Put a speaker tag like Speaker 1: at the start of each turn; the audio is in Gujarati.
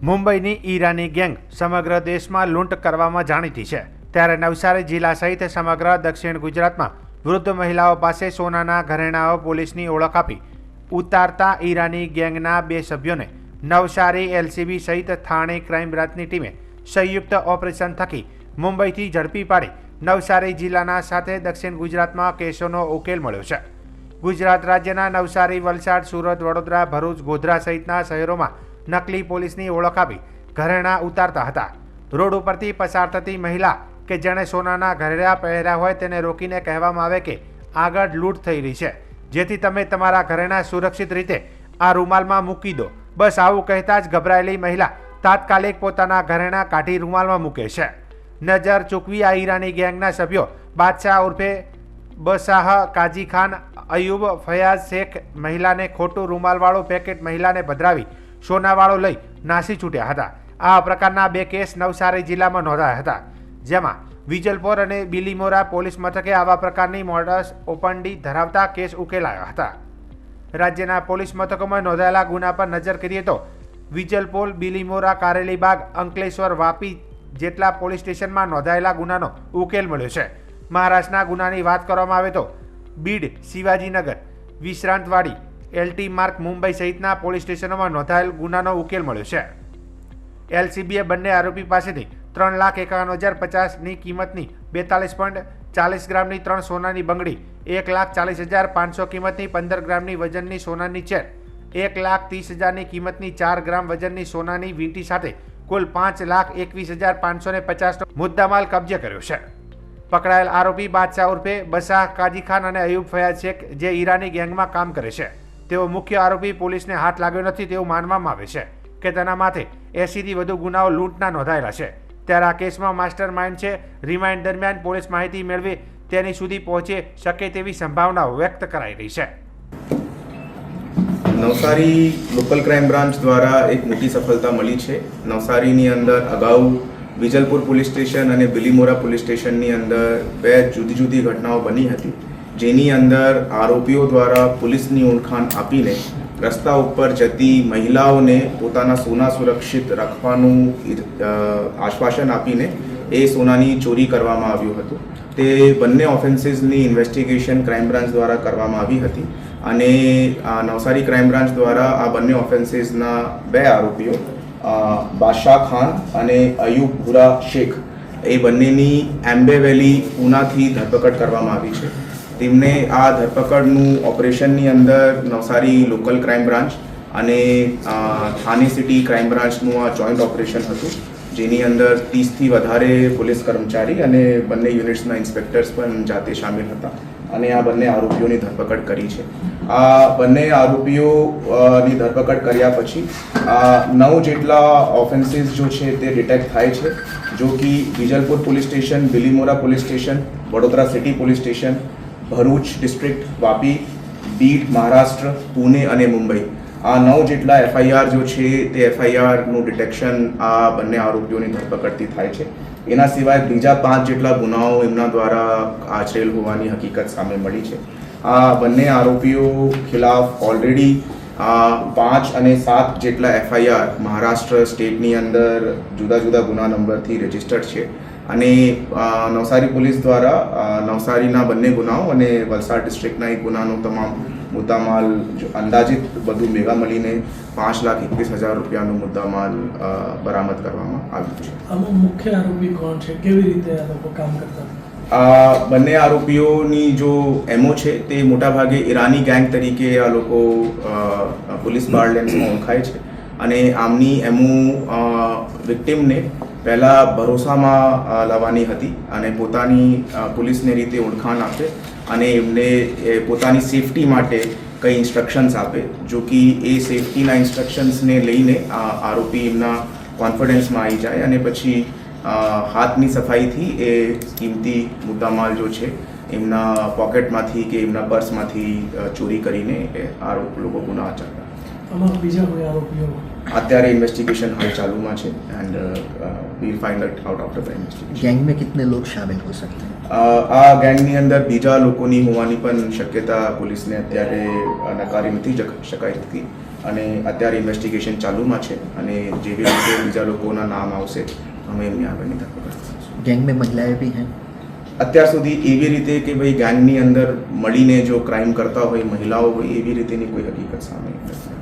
Speaker 1: મુંબઈની ઈરાની ગેંગ સમગ્ર દેશમાં લૂંટ કરવામાં જાણીતી છે, ત્યારે નવસારી જિલ્લા સહિત સમગ્ર દક્ષિણ ગુજરાતમાં વૃદ્ધ મહિલાઓ પાસે સોનાના ઘરેણાઓ પોલીસની ઓળખ આપી ઉતારતા ઈરાની ગેંગના 2 સભ્યોને નવસારી એલસીબી સહિત થાણે ક્રાઇમ બ્રાન્ચની ટીમે સંયુક્ત ઓપરેશન થકી મુંબઈથી ઝડપી પાડી નવસારી જિલ્લાના સાથે દક્ષિણ ગુજરાતમાં કેસોનો ઉકેલ મળ્યો છે. ગુજરાત રાજ્યના નવસારી, વલસાડ, સુરત, વડોદરા, ભરૂચ, ગોધરા સહિતના શહેરોમાં નકલી પોલીસની ઓળખ આપી ઘરેણાં ઉતારતા હતા. રોડ ઉપરથી પસાર થતી મહિલા કે જેણે સોનાના ઘરેણાં પહેર્યા હોય તેને રોકીને કહેવામાં આવે કે આગળ લૂંટ થઈ રહી છે, જેથી તમે તમારા ઘરેણાં સુરક્ષિત રીતે આ રૂમાલમાં મૂકી દો. બસ આવું કહેતા જ ગભરાયેલી મહિલા તાત્કાલિક પોતાના ઘરેણાં કાઢી રૂમાલમાં મૂકે છે. નજર ચૂકવી આ ઈરાની ગેંગના સભ્યો બાદશાહ ઉર્ફે બસાહ, કાજી ખાન, અયુબ, ફયાઝ શેખ મહિલાને ખોટું રૂમાલવાળું પેકેટ મહિલાને ભદ્રાવી સોનાવાળો લઈ નાસી છૂટ્યા હતા. આ પ્રકારના 2 કેસ નવસારી જિલ્લામાં નોંધાયા હતા, જેમાં વિજલપોર અને બિલીમોરા પોલીસ મથકે આવા પ્રકારની મોડસ ઓપરેન્ડી ધરાવતા કેસ ઉકેલાયા હતા. રાજ્યના પોલીસ મથકોમાં નોંધાયેલા ગુના પર નજર કરીએ તો વિજલપોર, બિલીમોરા, કારેલીબાગ, અંકલેશ્વર, વાપી જેટલા પોલીસ સ્ટેશનમાં નોંધાયેલા ગુનાનો ઉકેલ મળ્યો છે. મહારાષ્ટ્રના ગુનાની વાત કરવામાં આવે તો બીડ, શિવાજીનગર, વિશ્રાંતવાડી, એલટી માર્ગ, મુંબઈ સહિતના પોલીસ સ્ટેશનોમાં નોંધાયેલ ગુનાનો ઉકેલ મળ્યો છે. એલસીબીએ બંને આરોપી પાસેથી 3,51,050ની કિંમતની 42.40 ગ્રામની 3 સોનાની બંગડી, 1,40,500 કિંમતની 15 ગ્રામની વજનની સોનાની ચેન, 1,30,000ની કિંમતની 4 ગ્રામ વજનની સોનાની વીંટી સાથે કુલ 5,21,550નો મુદ્દામાલ કબજે કર્યો છે. પકડાયેલ આરોપી બાદશાહ ઉર્ફે બસાહ, કાજી ખાન અને અયુબ ફયાઝ શેખ જે ઈરાની ગેંગમાં કામ કરે છે, તેઓ મુખ્ય આરોપી પોલીસને હાથ લાગ્યો નથી તેવું માનવામાં આવે છે કે તેના માથે 80થી વધુ ગુનાઓ લૂંટના નોંધાયેલા છે. ત્યારે આ કેસમાં માસ્ટર માઇન્ડ છે. રિમાન્ડ દરમિયાન પોલીસ માહિતી મેળવે તેની સુધી પહોંચે શકે તેવી સંભાવનાઓ વ્યક્ત કરાઈ રહી છે.
Speaker 2: નવસારી લોકલ ક્રાઇમ બ્રાન્ચ દ્વારા એક મોટી સફળતા મળી છે. નવસારીની અંદર અગાઉ વિજલપુર પોલીસ સ્ટેશન અને બિલીમોરા પોલીસ સ્ટેશનની અંદર 2 જુદી જુદી ઘટનાઓ બની હતી, જેની અંદર આરોપીઓ દ્વારા પોલીસની ઓળખાણ આપીને રસ્તા ઉપર જતી મહિલાઓને પોતાના સોના સુરક્ષિત રાખવાનું આશ્વાસન આપીને એ સોનાની ચોરી કરવામાં આવ્યું હતું. તે બંને ઓફેન્સીસની ઇન્વેસ્ટિગેશન ક્રાઇમ બ્રાન્ચ દ્વારા કરવામાં આવી હતી અને નવસારી ક્રાઇમ બ્રાન્ચ દ્વારા આ બંને ઓફેન્સીસના 2 આરોપીઓ બાદશાહ ખાન અને અયુબ ભુરા શેખ એ બંનેની એમ્બે વેલી, પૂનાથી ધરપકડ કરવામાં આવી છે. તેમને આ ધરપકડનું ઓપરેશનની અંદર નવસારી લોકલ ક્રાઇમ બ્રાન્ચ અને થાને સિટી ક્રાઇમ બ્રાન્ચનું આ જોઈન્ટ ઓપરેશન હતું, જેની અંદર 30થી વધારે પોલીસ કર્મચારી અને બંને યુનિટ્સના ઇન્સ્પેક્ટર્સ પણ જાતે સામેલ હતા અને આ બંને આરોપીઓની ધરપકડ કરી છે. આ બંને આરોપીઓની ધરપકડ કર્યા પછી 9 જેટલા ઓફેન્સીસ જો છે તે ડિટેક્ટ થાય છે, જો કે Vijalpur police station, Bilimora police station, Vadodara city police station, Bharuch district, Vapi, Beed, Maharashtra, Pune અને મુંબઈ આ 9 જેટલા એફઆઈઆર જો છે તે એફઆઈઆરનું ડિટેક્શન આ બંને આરોપીઓની ધરપકડથી થાય છે. એના સિવાય બીજા 5 જેટલા ગુનાઓ એમના દ્વારા આચરેલ હોવાની હકીકત સામે મળી છે. આ બંને આરોપીઓ ખિલાફ ઓલરેડી 5 અને 7 જેટલા એફઆઈઆર મહારાષ્ટ્ર સ્ટેટની અંદર જુદા જુદા ગુના નંબરથી રજિસ્ટર્ડ છે અને નવસારી પોલીસ દ્વારા નવસારીના બંને ગુનાઓ અને વલસાડ ડિસ્ટ્રિક્ટના એક ગુનાનો તમામ મુદ્દામાલ અંદાજિત બધું ભેગા મળીને 5,21,000 રૂપિયાનો મુદ્દામાલ બરામદ કરવામાં આવ્યું છે.
Speaker 3: આમાં મુખ્ય આરોપી કોણ છે, કેવી રીતે આ લોકો કામ કરતા?
Speaker 2: બંને આરોપીઓની જો એમઓ છે તે મોટાભાગે ઈરાની ગેંગ તરીકે આ લોકો પોલીસ પાર્લેન્સમાં ઓળખાય છે અને આમની એમઓ વિક્ટિમને પહેલાં ભરોસામાં લાવવાની હતી અને પોતાની પોલીસને રીતે ઓળખાણ આપે અને એમને પોતાની સેફટી માટે કંઈ ઇન્સ્ટ્રક્શન્સ આપે, જો કે એ સેફટીના ઇન્સ્ટ્રક્શન્સને લઈને આરોપી એમના કોન્ફિડન્સમાં આવી જાય અને પછી હાથની સફાઈથી એ કિંમતી મુદ્દામાલ જો છે એમના પોકેટમાંથી કે એમના પર્સમાંથી ચોરી કરીને આરોપ લોકો ગુના આચરતા.
Speaker 3: આમાં બીજા કોઈ આરોપીઓ
Speaker 2: અત્યારે इन्वेस्टिगेशन हाल चालू में है and we'll find out after the investigation.
Speaker 4: Gang में कितने लोग शामिल हो सकते हैं?
Speaker 2: આ ગેંગની અંદર બીજા લોકોની હોવાની પણ શક્યતા પોલીસને અત્યારે નકારી નથી શકાય હતી. અને અત્યારે ઇન્વેસ્ટિગેશન ચાલુમાં છે અને જેવી રીતે બીજા લોકોના નામ આવશે અમે એમની આગળની ધરપકડ કરીશું.
Speaker 4: गैंग में महिलाएं भी हैं.
Speaker 2: અત્યાર સુધી એવી રીતે કે ભાઈ ગેંગની અંદર મળીને જો ક્રાઇમ કરતા હોય મહિલાઓ હોય એવી રીતેની કોઈ હકીકત સામે નથી.